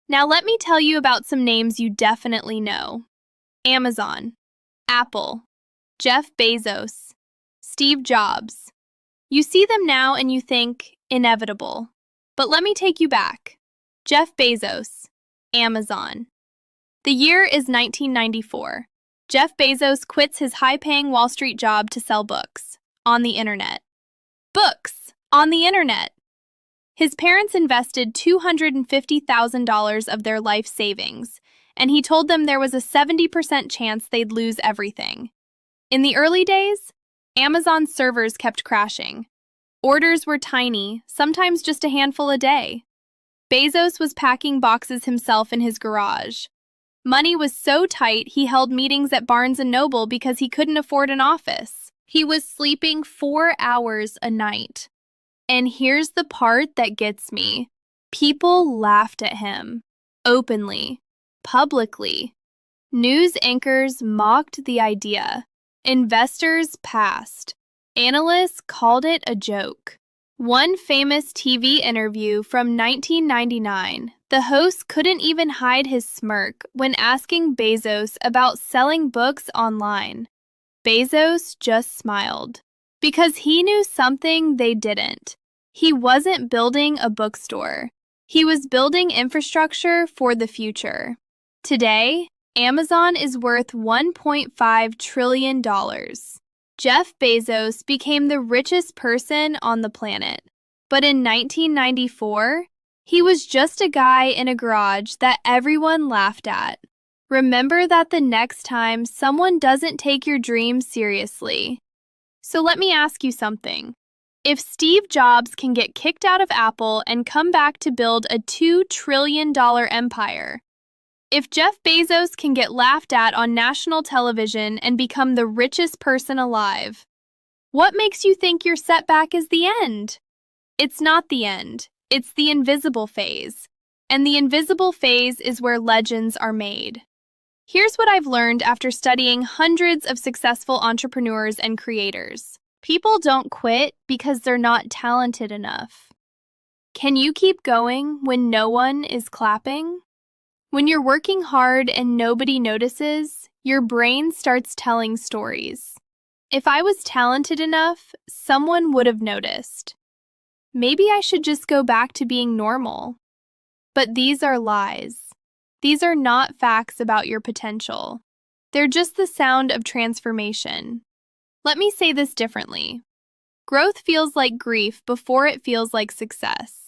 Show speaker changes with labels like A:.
A: Now let me tell you about some names you definitely know. Amazon, Apple, Jeff Bezos, Steve Jobs. You see them now and you think, inevitable. But let me take you back. Jeff Bezos, Amazon. The year is 1994. Jeff Bezos quits his high-paying Wall Street job to sell books on the internet. Books on the internet. His parents invested $250,000 of their life savings, and he told them there was a 70% chance they'd lose everything. In the early days, Amazon's servers kept crashing. Orders were tiny, sometimes just a handful a day. Bezos was packing boxes himself in his garage. Money was so tight he held meetings at Barnes & Noble because he couldn't afford an office. He was sleeping 4 hours a night. And here's the part that gets me. People laughed at him. Openly. Publicly. News anchors mocked the idea. Investors passed. Analysts called it a joke. One famous TV interview from 1999, the host couldn't even hide his smirk when asking Bezos about selling books online. Bezos just smiled. Because he knew something they didn't. He wasn't building a bookstore. He was building infrastructure for the future. Today, Amazon is worth $1.5 trillion. Jeff Bezos became the richest person on the planet. But in 1994, he was just a guy in a garage that everyone laughed at. Remember that the next time someone doesn't take your dreams seriously. So let me ask you something. If Steve Jobs can get kicked out of Apple and come back to build a $2 trillion empire, if Jeff Bezos can get laughed at on national television and become the richest person alive, what makes you think your setback is the end? It's not the end. It's the invisible phase. And the invisible phase is where legends are made. Here's what I've learned after studying hundreds of successful entrepreneurs and creators. People don't quit because they're not talented enough. Can you keep going when no one is clapping? When you're working hard and nobody notices, your brain starts telling stories. If I was talented enough, someone would have noticed. Maybe I should just go back to being normal. But these are lies. These are not facts about your potential. They're just the sound of transformation. Let me say this differently. Growth feels like grief before it feels like success.